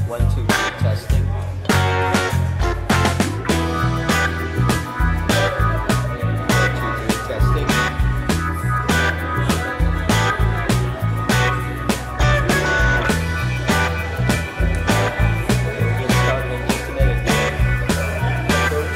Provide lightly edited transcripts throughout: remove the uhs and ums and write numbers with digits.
1, 2, 3, testing. 1, 2, 3, testing. We'll get started in just a minute here. Go to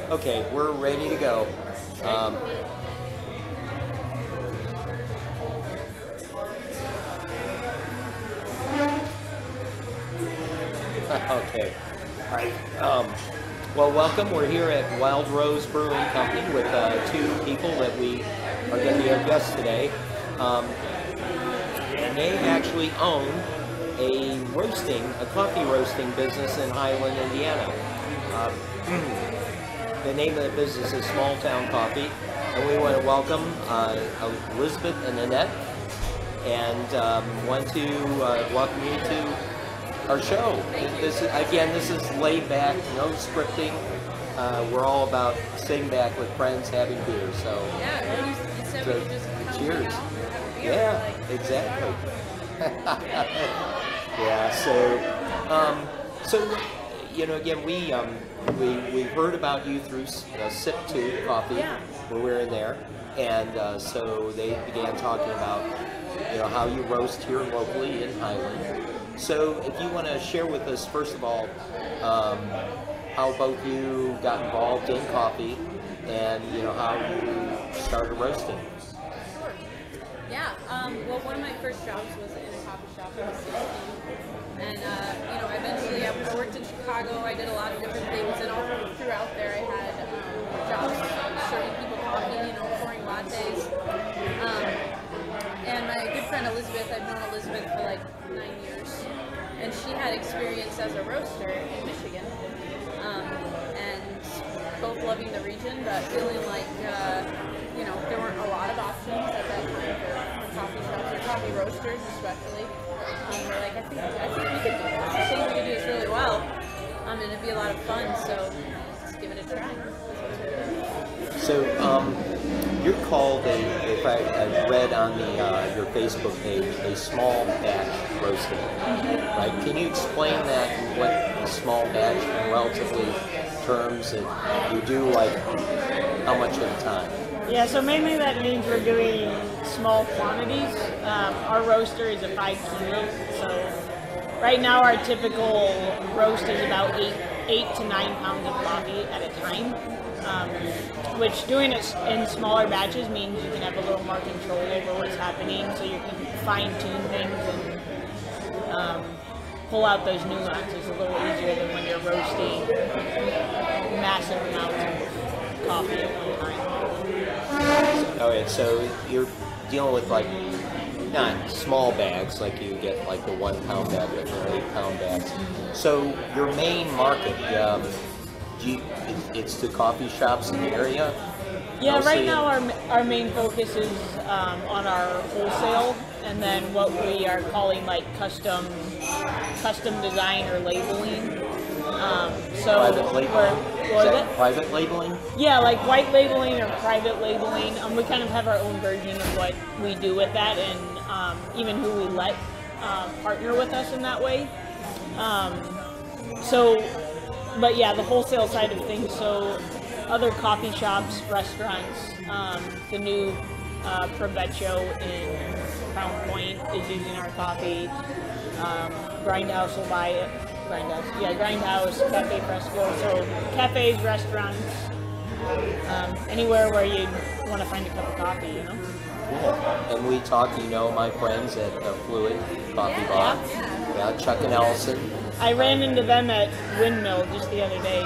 okay, we're ready to go. Okay, all right. Well, welcome. We're here at Wildrose Brewing Company with 2 people that we are going to be our guests today. And they actually own a coffee roasting business in Highland, Indiana. The name of the business is Smalltown Coffee, and we want to welcome Elizabeth and Annette, and want to welcome you to our show. This is laid back, no scripting. We're all about sitting back with friends, having beer. So yeah, you said we could just come cheers. Have a beer, Yeah, like, exactly. Yeah. So you know, again, we heard about you through Sip 2 Coffee, yeah, when we were in there, and so they began talking about, you know, how you roast here locally in Highland. So if you want to share with us, first of all, how both you got involved in coffee, and you know how you started roasting. sure. Yeah, well, one of my first jobs was in a coffee shop when I was 16. And, you know, eventually I worked in Chicago. I did a lot of different things, and all throughout there I had jobs serving people coffee, you know, pouring lattes. And my good friend Elizabeth, I've known Elizabeth for like 9 years, and she had experience as a roaster in Michigan. And both loving the region, but feeling like, you know, there weren't a lot of options at that time for coffee shops or coffee roasters especially. We're like, I think we could do this. I think we could do this really well, and it'd be a lot of fun. So let's give it a try. So you're called if I read on the your Facebook page, a small batch roasting, right? Can you explain that? What a small batch in relatively terms that you do, like how much at a time? Yeah, so mainly that means we're doing small quantities. Our roaster is a 5 kilo, so right now our typical roast is about 8 to 9 pounds of coffee at a time, which doing it in smaller batches means you can have a little more control over what's happening, so you can fine-tune things and pull out those nuances a little easier than when you're roasting massive amounts of coffee at one time. Okay, so you're dealing with like not small bags like you get like the 1 pound bag or 8 pound bags. So your main market, it's the coffee shops in the area? Yeah, Mostly. right now our main focus is on our wholesale, and then what we are calling like custom design or labeling. Private labeling? What is it? Private labeling? Yeah, like white labeling or private labeling. We kind of have our own version of what we do with that, and even who we let partner with us in that way. But yeah, the wholesale side of things. So other coffee shops, restaurants, the new Provecho in Crown Point is using our coffee. Grindhouse will buy it. Grindhouse, Cafe Fresco. So cafes, restaurants, anywhere where you want to find a cup of coffee, you know. Cool. And we talked, you know, my friends at Fluid Coffee Bar. Yeah, Chuck and Allison. I ran into them at Windmill just the other day.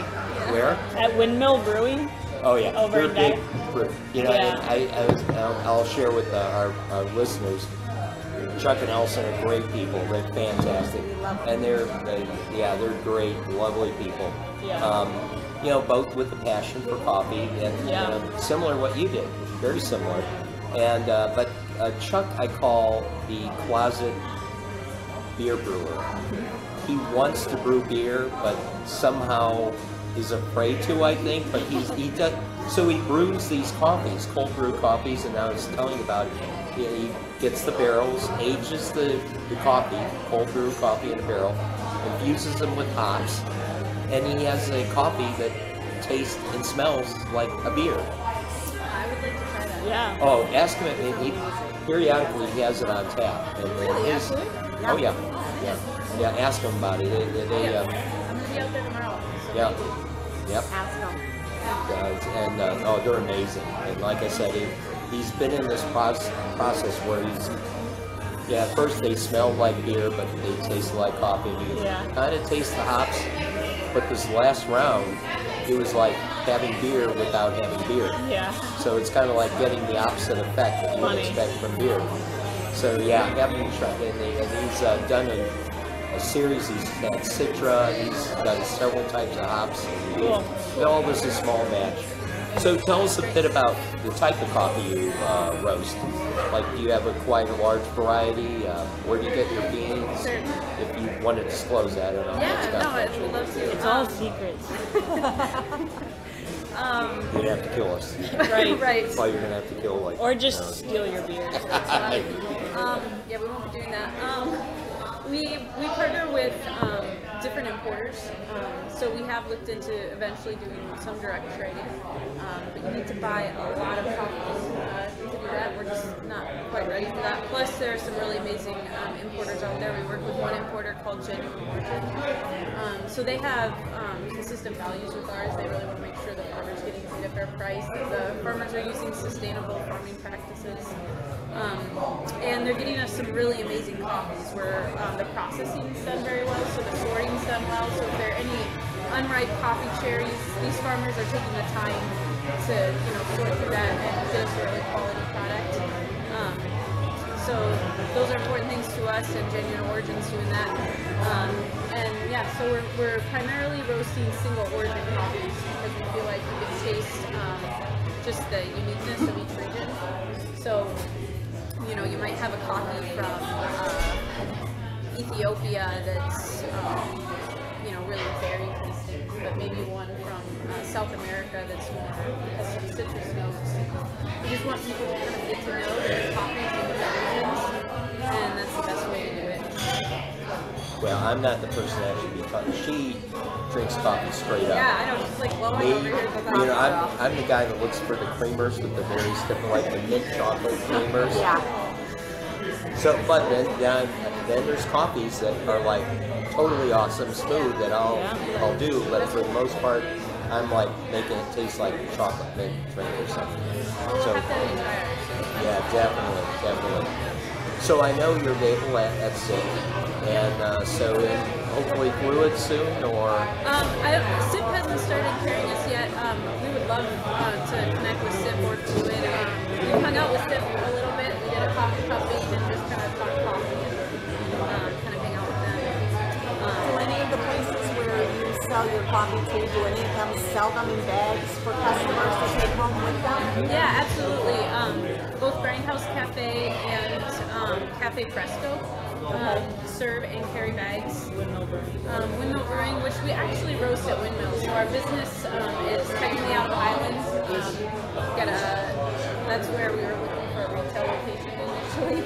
Where? At Windmill Brewing. Oh yeah, Over in big group. You know, Yeah. I'll share with our listeners. Chuck and Allison are great people. They're fantastic, and they're great, lovely people. Yeah. You know, both with a passion for coffee, and you know, similar to what you did, very similar. And but Chuck, I call the closet beer brewer. He wants to brew beer, but somehow is afraid to, I think. But he does. So he brews these coffees, cold brew coffees, and I was telling you about it. He gets the barrels, ages the coffee, cold brew coffee in a barrel, infuses them with hops, and he has a coffee that tastes and smells like a beer. I would like to try that. Yeah. Oh, ask him. Periodically he has it on tap. And his, oh yeah. Ask him about it. I'm gonna be out there tomorrow. So Yep. ask them. And they're amazing. And like I said, he's been in this process where at first they smelled like beer, but they tasted like coffee. And you kind of taste the hops. But this last round, it was like having beer without having beer. Yeah. So it's kind of like getting the opposite effect that you would expect from beer. So yeah, have him try. And he's done a series. He's had Citra. He's done several types of hops. Cool. All this is small batch. So tell us a bit about the type of coffee you roast. Like, do you have quite a large variety? Where do you get your beans? Sure. If you want to disclose that, I don't know. I would love to. It's all secrets. You'd have to kill us. Right. That's why you're gonna have to kill Or just steal your beer. We won't be doing that. We partner with different importers, so we have looked into eventually doing some direct trading, but you need to buy a lot of coffees to do that. We're just not quite ready for that. Plus, there are some really amazing importers out there. We work with one importer called Genuine Origin. So they have consistent values with ours. They really want to make sure the farmers are getting paid a fair price, that the farmers are using sustainable farming practices. And they're getting us some really amazing coffees where the processing's done very well, so the sorting's done well. So if there are any unripe coffee cherries, these farmers are taking the time to sort through that and get us a really quality product. So those are important things to us, and Genuine Origin's doing that. So we're primarily roasting single origin coffees because we feel like you can taste just the uniqueness of each region. So you might have a coffee from Ethiopia that's, really very tasty, but maybe one from South America that's more, has some citrus notes. We just want people to kind of get to know their coffees in different regions, and that's the best way to do it. Well, I'm not the person that should be talking. She drinks coffee straight up. Yeah, I know, she's like blowing Me, over here with that. I'm the guy that looks for the creamers with the very stiff, like the mint chocolate creamers. Yeah. So, but then there's coffees that are like totally awesome, smooth that I'll do, but for the most part, I'm like making it taste like chocolate mint drink or something. So, yeah, definitely. So I know you're available at SIP, and so hopefully Fluid soon, or? SIP hasn't started carrying us yet. We would love to connect with SIP or Fluid. We hung out with SIP a little bit. We did a coffee cupping and just kind of talk coffee and kind of hang out with them. Do any of the places where you sell your coffee to, do any of them sell them in bags for customers to take home with them? Yeah, absolutely. Both Grindhouse Cafe and Cafe Fresco serve and carry bags. Windmill Brewing, which we actually roast at Windmill. So our business is technically out of Highlands. That's where we were looking for a retail location initially.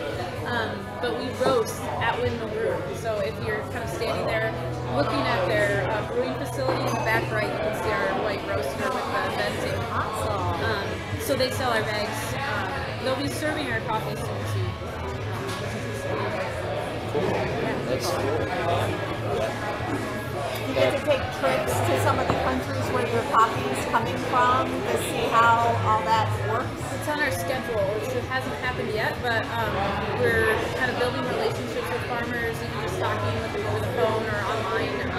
But we roast at Windmill Brewing. So if you're kind of standing there looking at their brewing facility in the back right, you can see our white roaster with the venting. Awesome. So they sell our bags. They'll be serving our coffee soon too. That's cool. cool. Yeah. You get to take trips to some of the countries where your coffee is coming from to see how all that works. It's on our schedule, which hasn't happened yet, but we're kind of building relationships with farmers, even just talking with them over the phone or online, and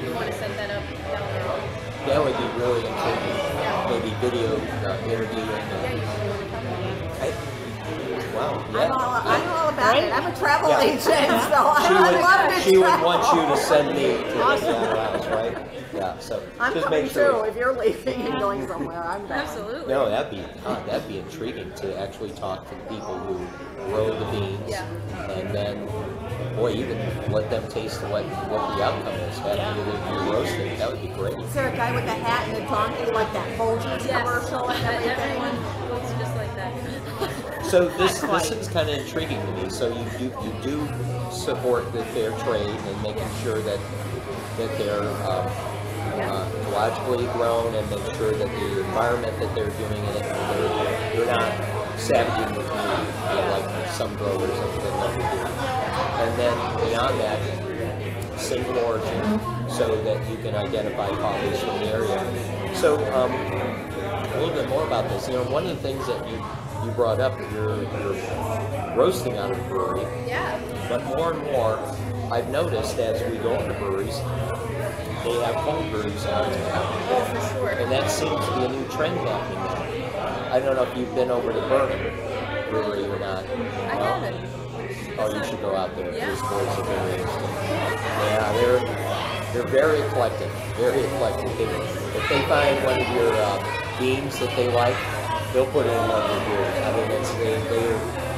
we want to set that up down the road. That would be really intriguing. Yeah. Maybe video interviewing. Yeah, you should want to come. Wow. I'm all about it. I'm a travel agent, so I love to She would travel. want you to send me to the house, right? Yeah. So I'm just coming make sure. too. If you're leaving and going somewhere, I'm down. Absolutely. No, that'd be intriguing to actually talk to the people who grow the beans, Yeah. and then, boy, even let them taste what the outcome is after you roast it. That would be great. Is there a guy with a hat and a donkey like that Folgers Yes. commercial and Everyone everything? looks just like that. So this is kind of intriguing to me. So you do support the fair trade and making sure that they're logically grown and make sure that the environment that they're doing it, they're not savaging with food, like some growers that love to do. And then beyond that, single origin, so that you can identify coffees from the area. So a little bit more about this. You know, one of the things that you brought up, you're roasting out of the brewery. Yeah. But more and more, I've noticed as we go into breweries, they have home brews on tap. Oh, for sure. And that seems to be a new trend happening now. I don't know if you've been over to Bourbon Brewery or not. I haven't. Oh, you should go out there. Yeah. Those breweries are very interesting. Yeah, they're very eclectic. Very eclectic. If they find one of your beans that they like, they'll put it in one of their beers. I mean,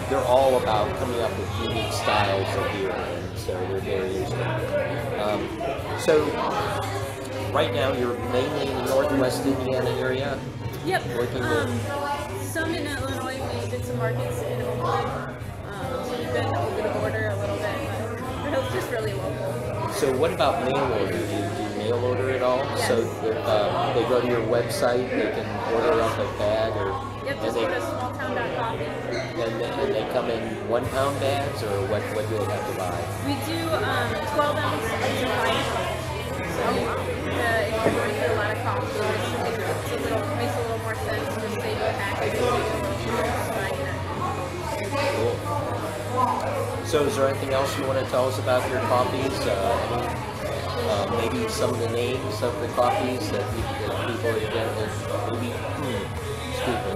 they're all about coming up with unique styles of beer, and so they're very useful. So right now you're mainly in the Northwest Indiana area. Yep. Working with Some in Illinois. We did some markets in Illinois. So we've been over the border a little bit, but it's just really local. So what about mail order? Do you mail order at all? Yes. So they go to your website, they can order up a bag, or Yep, just go to smalltown.coffee. and they come in 1 pound bags, or what do they have to buy? We do 12 ounce extra light. So if you're going through a lot of coffee, it makes a little more sense to save the packaging. Cool. So is there anything else you want to tell us about your coffees? Maybe some of the names of the coffees that people are getting. Maybe, excuse me.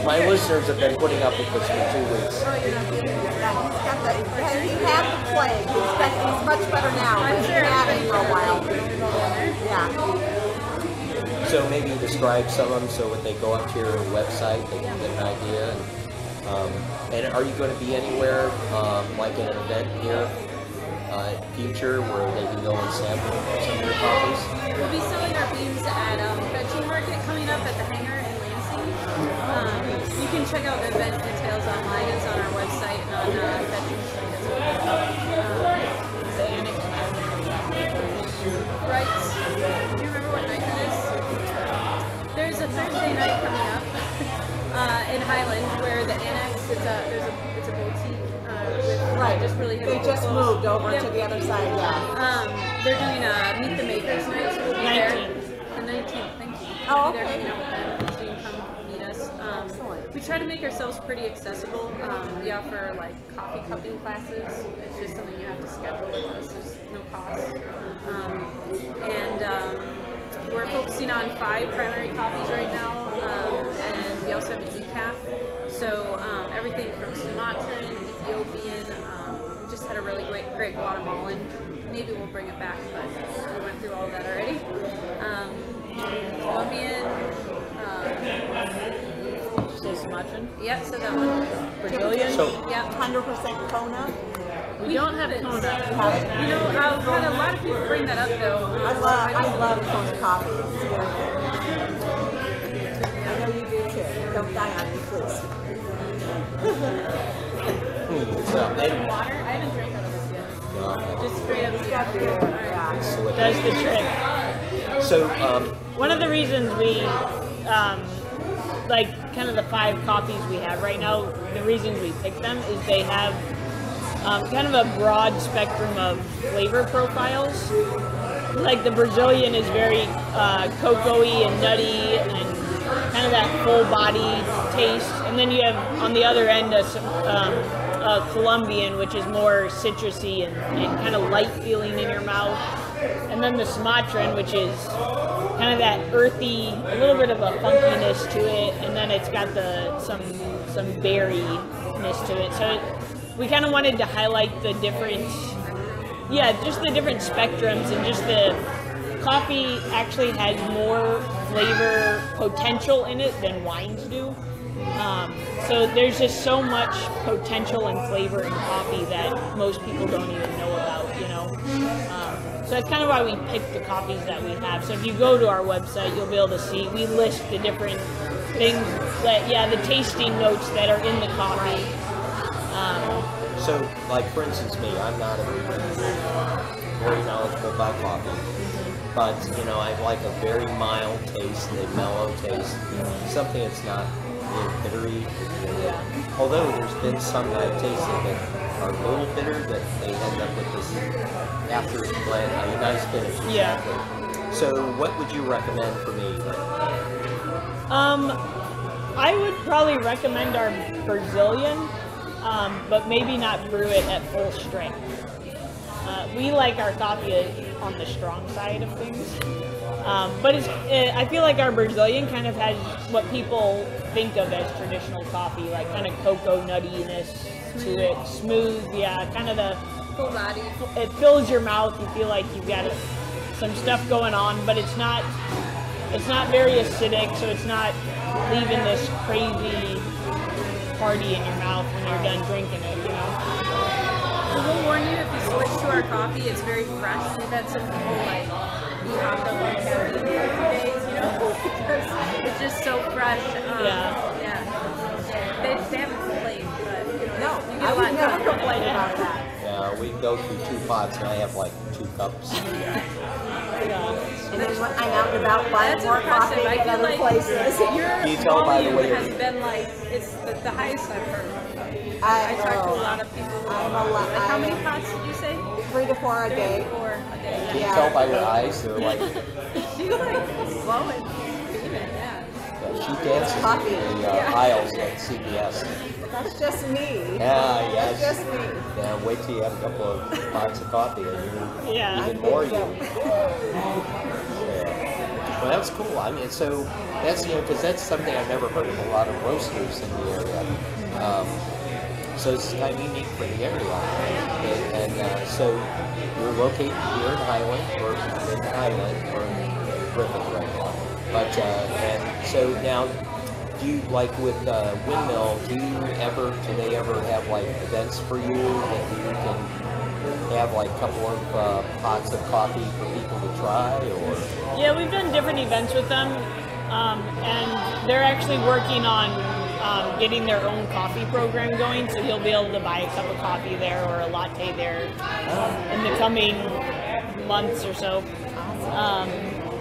My listeners have been putting up with this for 2 weeks. He had the plague. He's much better now, but he had it for a while. Yeah. So maybe describe some of them so when they go up to your website, they can get an idea. And are you going to be anywhere, like an event here, future, where they can go and sample some of your coffees? We'll be selling our beans at Veggie Market coming up at the hangar in Lansing. You can check out the event details online. It's on our website and on Veggie Market as well. Right. Do you remember what night it is? There's a Thursday night coming up in Highland where the Annex, it's a boutique. Right. Just really They just moved over to the other side, yeah. They're doing a Meet the Makers night, so we'll be there. The 19th, thank you. Oh, We'll be there okay. hanging out with them, so you can come meet us. Excellent. We try to make ourselves pretty accessible. We offer like coffee cupping classes. It's just something you have to schedule with us. There's no cost. We're focusing on 5 primary coffees right now, and we also have a decaf. So everything from Sumatran, Ethiopian, we just had a really great Guatemalan. Maybe we'll bring it back, but we went through all of that already. Colombian. Sumatran. Yep, so that one. Brazilian. Yep. 100% Kona. We don't have Kona. You know, I've had a lot of people bring that up though. I love Kona coffee. It's very good. I know you do too. Don't die on me, please. Water? I haven't drank out of this yet. Just straight up decaf. Yeah. That's the trick. So, One of the reasons we, like kind of the 5 coffees we have right now, the reasons we pick them is they have kind of a broad spectrum of flavor profiles. Like the Brazilian is very cocoa-y and nutty and kind of that full body taste. And then you have on the other end a Colombian, which is more citrusy and kind of light feeling in your mouth. And then the Sumatran, which is kind of that earthy, a little bit of a funkiness to it, and then it's got some berryness to it. So we kind of wanted to highlight the different, just the different spectrums, and just the coffee actually has more flavor potential in it than wines do. So there's just so much potential and flavor in coffee that most people don't even know about, so that's kind of why we picked the coffees that we have. So if you go to our website, you'll be able to see, we list the different things that, the tasting notes that are in the coffee. So, like for instance, me, I'm not very knowledgeable about coffee, but I like a very mild taste and a mellow taste, something that's not bittery. Although there's been some that I've tasted that are a little bitter, that they end up with this after blend, a nice finish. Exactly. So, what would you recommend for me? I would probably recommend our Brazilian, but maybe not brew it at full strength. We like our coffee on the strong side of things, but I feel like our Brazilian kind of has what people think of as traditional coffee, like kind of cocoa nuttiness to it, smooth, kind of the Full body. It fills your mouth. You feel like you've got some stuff going on, but it's not very acidic, so it's not leaving this crazy party in your mouth when you're done drinking it, We'll warn you, if you switch to our coffee, it's very fresh. We've had some people be hopped up on caffeine for a few days, because it's just so fresh. They haven't complained, but No, you I get a would lot never done. complain about that. Yeah, we go through 2 pots, and I have like 2 cups. And then when I'm out and about buying That's more impressive. coffee I at feel other like places. your Can you tell by the volume way has you're- been it's the highest I've heard. I I talked to a know. lot of people. I'm a lot. How many pots did you say? 3 to 4 a day. 4 a day. Can you Yeah. tell by your eyes? They're like, She's glowing. Yeah. she dances Coffee. in the aisles at CVS. That's just me. Yeah, That's yes. just me. Yeah, wait till you have a couple of pots of coffee, and you're even I'm more good to you. go. Well, that's cool. I mean, so that's because that's something I've never heard of a lot of roasters in the area. So it's kind of unique for the area. And so you're located here in Highland, or in Griffith right now. But and so now, do you with Windmill? Do they ever have like events for you that you can have like a couple of pots of coffee for people to try, or? Yeah, we've done different events with them, and they're actually working on getting their own coffee program going, so you'll be able to buy a cup of coffee there or a latte there in the coming months or so.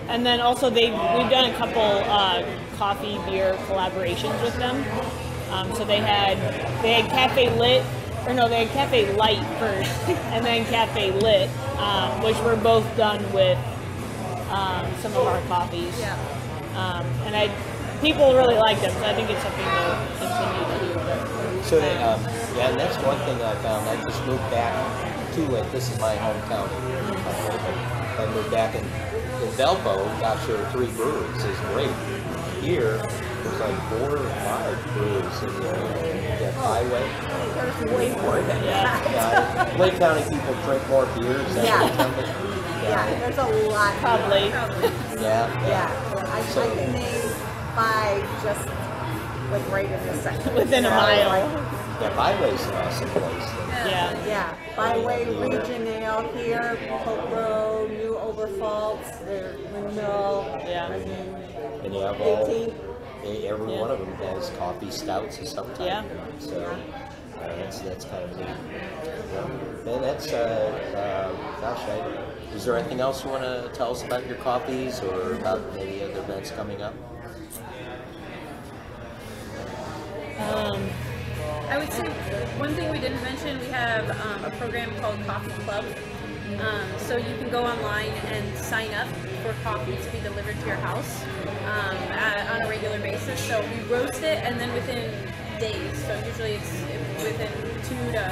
And then also we've done a couple coffee beer collaborations with them. So they had Cafe Lit, or no, they had Cafe Light first, and then Cafe Lit, which were both done with some of our coffees. Yeah. And people really like them, so I think it's something to continue to do. So, and that's one thing I found. I just moved back to it. This is my hometown. I moved back in Valpo. Gosh, there are 3 breweries. It's great. Here, there's like 4 or 5 breweries in the area. Yeah, Highway. There's way more than that. Lake County people drink more beers than Yeah. Lake County. Yeah, there's a lot. Probably. Yeah. Yeah. I can name 5 just right in the second. Within a mile. Yeah, Byway's an awesome place. Yeah. Yeah, Byway, Regionale here, Polk Road, New Overfalls, Windmill. Yeah. And you have all, 18. every one of them has coffee stouts of some type. Yeah. So that's kind of neat. Yeah. And that's, is there anything else you want to tell us about your coffees or about any other events coming up? I would say one thing we didn't mention, we have a program called Coffee Club. So you can go online and sign up for coffee to be delivered to your house on a regular basis. So we roast it, and then within days, so usually it's within 2 to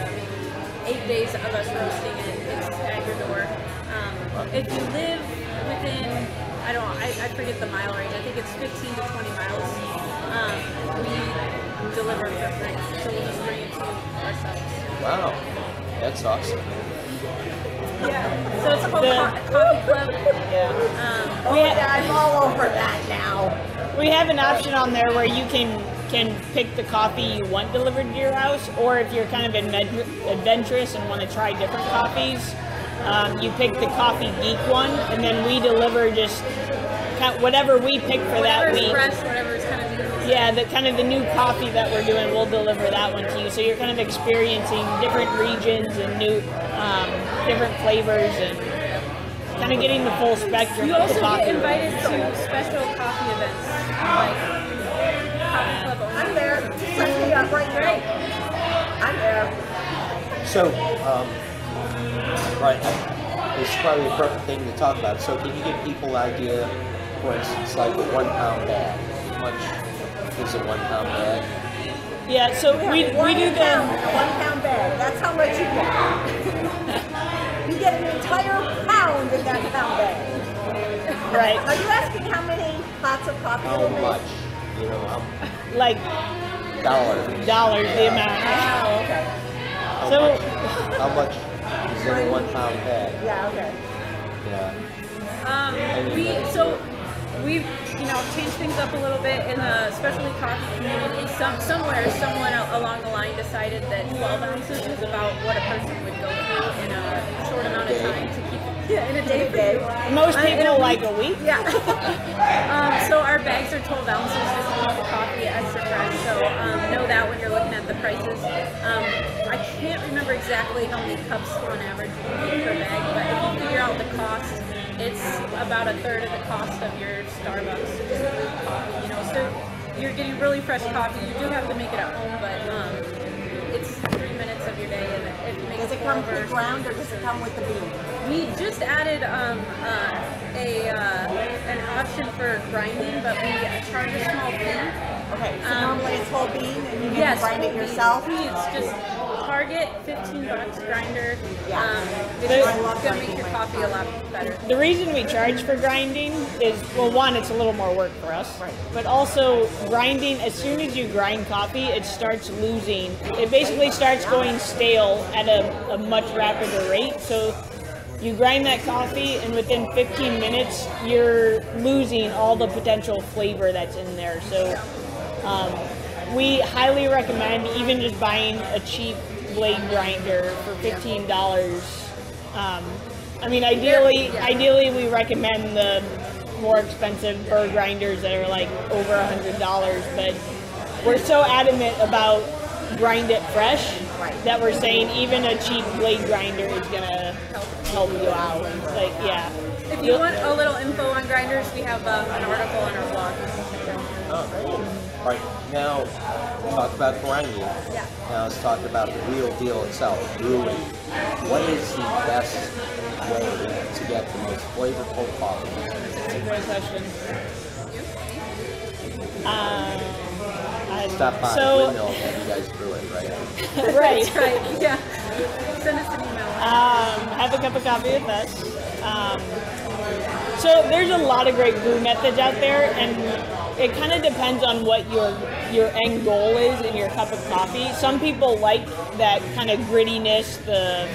maybe 8 days of us roasting it, it's at your door. If you live within, I forget the mile range, I think it's 15 to 20 miles, we deliver for free, so we'll just bring it to ourselves. Wow, that's awesome. Yeah, so it's called Coffee Club. Yeah. I'm all over that now. We have an option on there where you can pick the coffee you want delivered to your house, or if you're kind of adventurous and want to try different coffees, you pick the Coffee Geek one, and then we deliver just whatever we pick for that week. Fresh, whatever's kind of new. Yeah, the new coffee that we're doing, we'll deliver that one to you. So you're kind of experiencing different regions and new different flavors and kind of getting the full spectrum. You of also the coffee. get invited to special coffee events, like Coffee Club. I'm there. Set me up right now. I'm there. So, right, this is probably a perfect thing to talk about. So, can you give people an idea, for instance, like a 1 pound bag? How much is a 1 pound bag? Yeah, so we do the 1 pound bag. That's how much you get. You get an entire pound in that pound bag. right, Are you asking how many pots of coffee How you'll make? much? You know, how like dollars? dollars the amount. Oh, okay. How much is in a 1 pound bag? Yeah, okay. Yeah. We've changed things up a little bit in the specialty coffee community. Somewhere someone along the line decided that 12 ounces is about what a person would go through in a short amount of time to keep in a day for you. Most In people a like week. a week. Yeah. So our bags are 12 ounces just to keep the coffee extra fresh. So know that when you're looking at the prices. I can't remember exactly how many cups on average you can get per bag, but if you figure out the cost, it's about a third of the cost of your Starbucks coffee. So you're getting really fresh coffee. You do have to make it at home, but it's 3 minutes of your day, and it makes Does it come pre-ground or does it come with the bean? We just added an option for grinding, but we charge a small fee. Okay, so normally it's whole bean and you Yes, can grind it whole bean. yourself? It's just Target, $15 grinder. Yeah. It's gonna make your coffee a lot better. The reason we charge for grinding is, well, one, it's a little more work for us, Right. but also grinding, as soon as you grind coffee, it starts losing, it basically starts going stale at a much rapider rate. So you grind that coffee and within 15 minutes, you're losing all the potential flavor that's in there. So we highly recommend even just buying a cheap blade grinder for $15. Ideally we recommend the more expensive burr grinders that are like over $100, but we're so adamant about grind it fresh that we're saying even a cheap blade grinder is gonna help you out. Like, yeah. If you want a little info on grinders, we have an article on our blog. All right, now talk about grinding. Yeah. Now let's talk about the real deal itself, brewing. What is the best way to get the most flavorful coffee? That's a great question. Stop by the windmill and you guys brew it, right? Right. That's right. Yeah. Send us an email. Have a cup of coffee with us. So there's a lot of great brew methods out there, and it kind of depends on what your end goal is in your cup of coffee. Some people like that kind of grittiness, the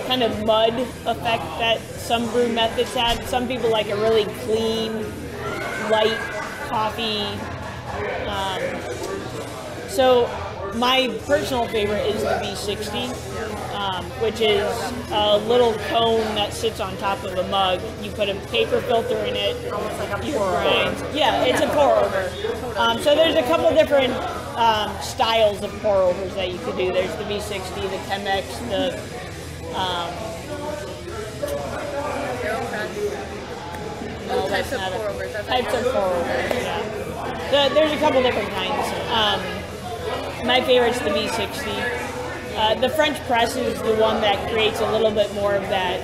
kind of mud effect that some brew methods had. Some people like a really clean, light coffee. So my personal favorite is the V60, which is a little cone that sits on top of a mug. You put a paper filter in it. Almost like a You pour grind. Yeah, it's a pour over. So there's a couple different styles of pour overs that you could do. There's the V60, the Chemex, the no, Types that's of not pour a, overs. That's types of pour overs. Yeah. There's a couple different kinds. My favorite's the V60. The French press is the one that creates a little bit more of that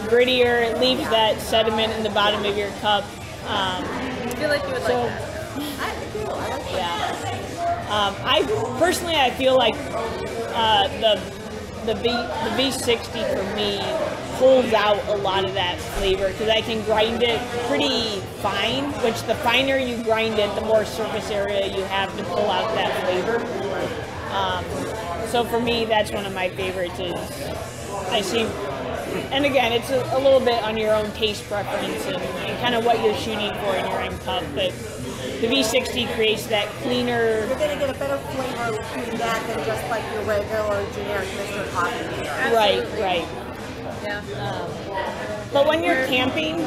grittier. It leaves that sediment in the bottom of your cup. I feel like you would like that. I do. I like that. Yeah. I feel like the V60 for me pulls out a lot of that flavor because I can grind it pretty fine, which the finer you grind it, the more surface area you have to pull out that flavor. So for me, that's one of my favorites. And again, it's a little bit on your own taste preference and kind of what you're shooting for in your own cup, but the V60 creates that cleaner. You're going to get a better flavor from that than just like your regular generic Mr. Coffee. Right. Yeah. But when you're camping,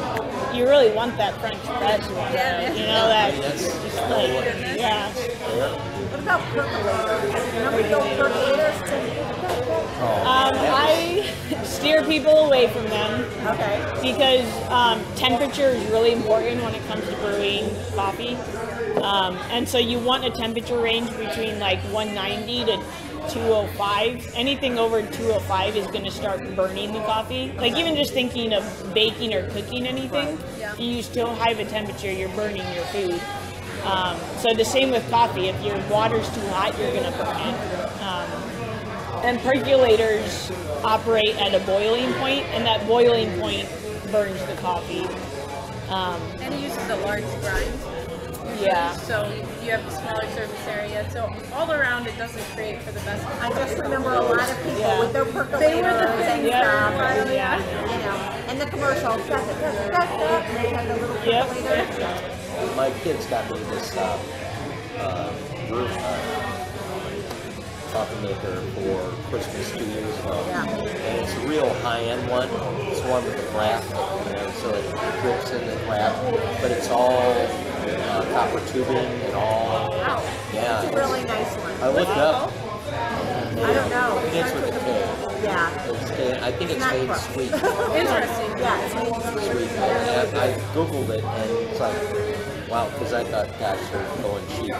you really want that French press one. Yeah. You know, that's That's just like, yeah. What about percolators? Remember the old percolators? I steer people away from them. Okay. Because temperature is really important when it comes to brewing coffee. And so you want a temperature range between like 190 to 205. Anything over 205 is going to start burning the coffee. Like even just thinking of baking or cooking anything, you use too high of a temperature, you're burning your food. So the same with coffee. If your water's too hot, you're going to burn it. And percolators operate at a boiling point, and that boiling point burns the coffee. And it uses a large grind. Yeah. So you have a smaller surface area. So all around, it doesn't create for the best. I just remember a lot of people with their percolators They were the and things stuff. Yeah. You know, and the commercial. They have the little percolator. My kids got me this coffee maker for Christmas 2 years ago. Yeah. And it's a real high-end one. It's one with the craft, so it drips in the craft, but it's all copper tubing and all. Wow. Yeah. It's a really nice one. I looked up. I don't know. It is with a K. Yeah. I think it's not made crust. sweet. Interesting. Yeah, it's made sweet. Sweet. And I googled it, and it's like, wow, because I thought, gosh, they're going cheap.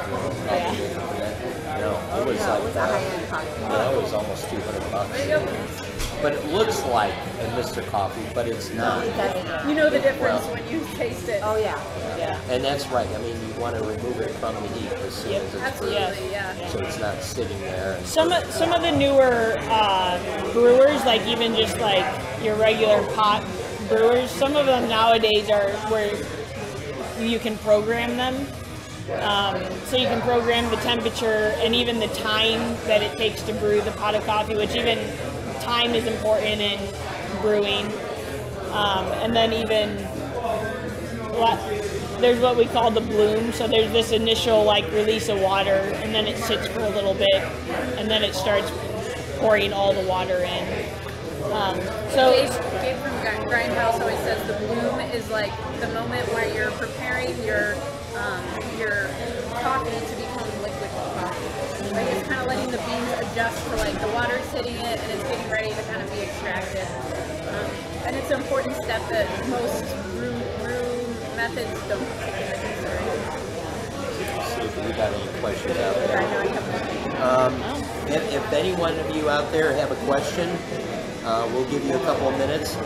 No, it was No, like, it was a high-end coffee. yeah, it was almost $200. But it looks like a Mr. Coffee, but it's not. That's not. You know the difference when you taste it. Oh yeah. And that's right. I mean, you want to remove it from the heat as soon as it's Absolutely, yeah. brewed, so it's not sitting there. And Some of the newer brewers, like even just like your regular pot brewers, some of them nowadays are where you can program them. So you can program the temperature and even the time that it takes to brew the pot of coffee, which even time is important in brewing. And then even there's what we call the bloom. So there's this initial like release of water, and then it sits for a little bit, and then it starts pouring all the water in. So Dave from Grindhouse always says the bloom is like the moment where you're preparing your coffee to become liquid coffee. Like it's kind of letting the beans adjust to like the water's hitting it and it's getting ready to kind of be extracted. And it's an important step that most brew methods don't take into consideration. see if we got any questions out I there. know I have If any one of you out there have a question, we'll give you a couple of minutes.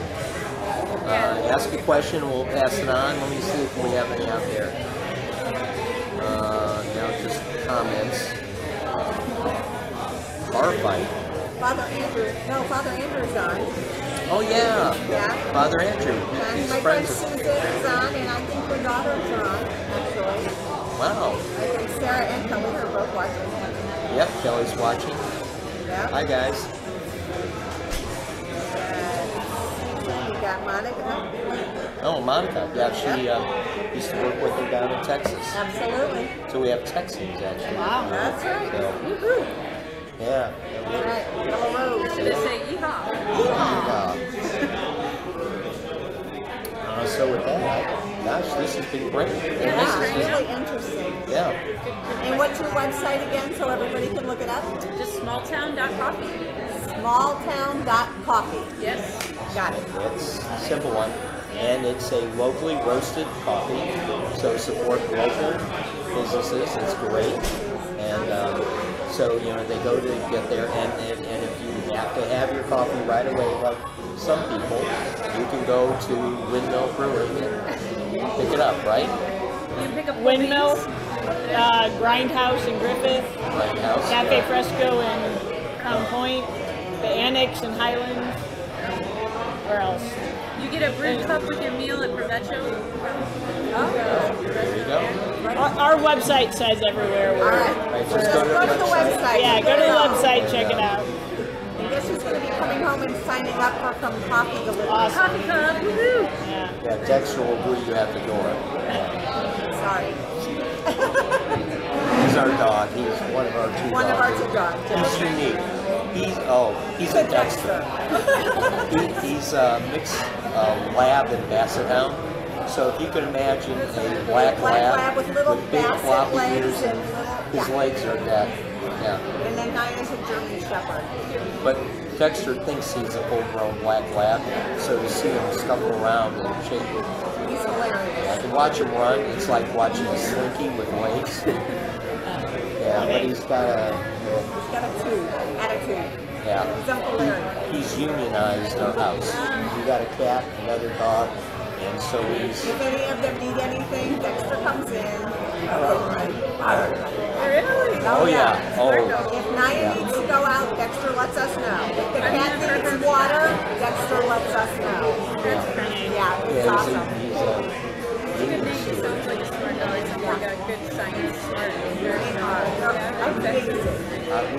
Ask a question, we'll pass it on. Let me see if we have any out there. Now just comments. Bar fight. Father Andrew's on. Oh yeah. Yeah. Father Andrew. And He's my friend friends with. Suzanne's on, and I think her daughters are on, actually. Wow. I think Sarah and Kelly are both watching. Yep, Kelly's watching. Yeah. Hi guys. We got Monica. Oh, Monica. Yeah, she used to work with her down in Texas. Absolutely. So we have Texans actually. wow. That's right. So, Woohoo. yeah. All right. Yellow Rose. to say yeehaw. So with that, gosh, this has been great. Yeah, That's thanks for really interesting. Yeah. And what's your website again so everybody can look it up? Just smalltown.coffee. Smalltown.coffee. Yes. Got it. It's a simple one. And it's a locally roasted coffee. So support local businesses. It's great. And so, you know, they go to get there, and if you have to have your coffee right away, like some people, you can go to Windmill Brewing and pick it up, right? You can pick up Windmill, Louise. Grindhouse in Griffith, Grindhouse, Cafe yeah. Fresco in Crown Point, the Annex in Highlands. Where else? You get a brewed cup with your meal at Provecho. There you go. Our website says everywhere. All right. Right, just go to Go to the website. Yeah, go to the website, check it out. And guess who's going to be coming home and signing up for some coffee delivery? Awesome. Coffee cup, woohoo! Yeah. Yeah, Dexter will greet you at the door. Sorry. He's our dog. He's one of our two dogs. One of our two dogs. He's unique. He's a Dexter. He's a mixed lab and basset hound. So if you can imagine a black lab with little big basset floppy legs ears, and his legs are that. Yeah. And then Naya's a German Shepherd. But Dexter thinks he's a full-grown black lab, so to see him scuffle around and shake. He's hilarious. To watch him run, it's like watching a slinky with legs. Yeah, but he's got a Attitude. yeah. He's hilarious. He's unionized our house. We got a cat, another dog, and so he's. If any of them need anything, Dexter comes in. Really? Oh yeah. Oh. If Naya needs to go out, Dexter lets us know. If the cat needs water, Dexter lets us know. Yeah, it's awesome. He's Good name. He sounds like a smart dog. He sounds like a good science, smart, very smart. They're amazing. we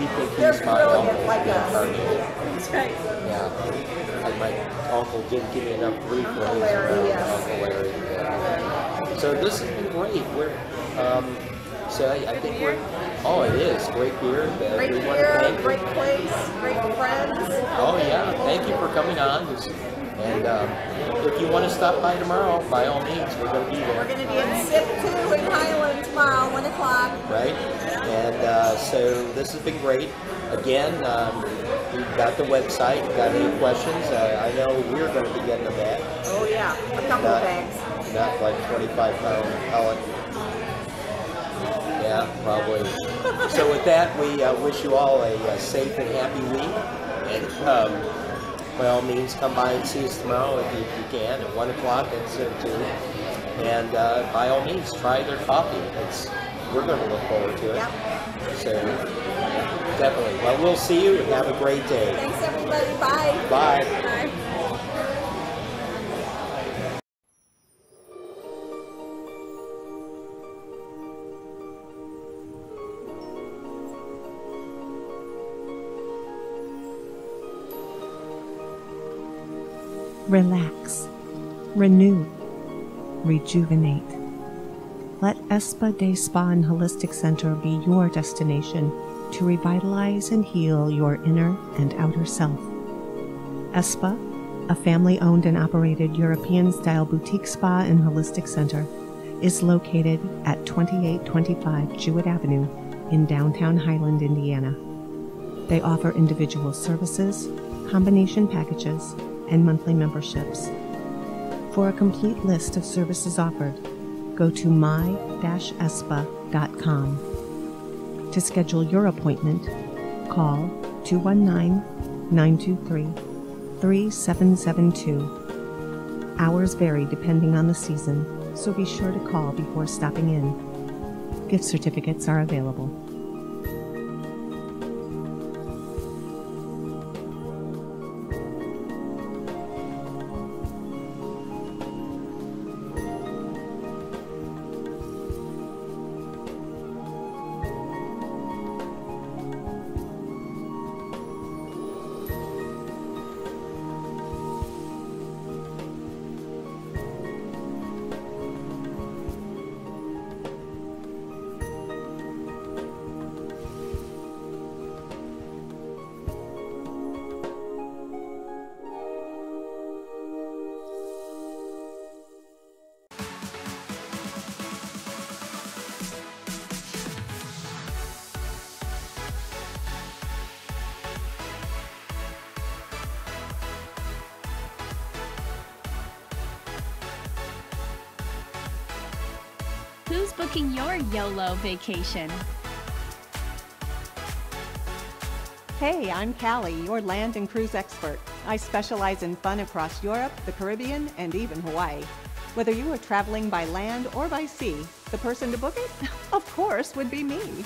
think They're he's my brilliant uncle. like us. That's right. Yeah. Like my uncle didn't give me enough grief when he was Larry, around. yes. Uncle Larry. Yeah. So this has been great. We're so I think we're. Oh, it is great beer. Great We want to beer, thank- great place, great friends. Oh yeah, thank you for coming on. And if you want to stop by tomorrow, by all means, we're going to be We're there. going to be at SIP 2 in Highland tomorrow, 1 o'clock. Right? And so this has been great. Again, you've got the website. Got any questions? I know we're going to be getting them back. Oh yeah, a couple of bags. Not like 25-pound pellet. Yeah, probably. So with that, we wish you all a safe and happy week. And by all means, come by and see us tomorrow if you can at 1 o'clock at SIP 2. And by all means, try their coffee. We're going to look forward to it. Yep. So definitely. Well, we'll see you and have a great day. Thanks everybody. Bye. Bye. Bye. Relax, renew, rejuvenate. Let Espa Day Spa and Holistic Center be your destination to revitalize and heal your inner and outer self. Espa, a family-owned and operated European-style boutique spa and holistic center, is located at 2825 Jewett Avenue in downtown Highland, Indiana. They offer individual services, combination packages, and monthly memberships. For a complete list of services offered, go to my-espa.com. To schedule your appointment, call 219-923-3772. Hours vary depending on the season, so be sure to call before stopping in. Gift certificates are available. Who's booking your YOLO vacation? Hey, I'm Callie, your land and cruise expert. I specialize in fun across Europe, the Caribbean, and even Hawaii. Whether you are traveling by land or by sea, the person to book it, of course, would be me.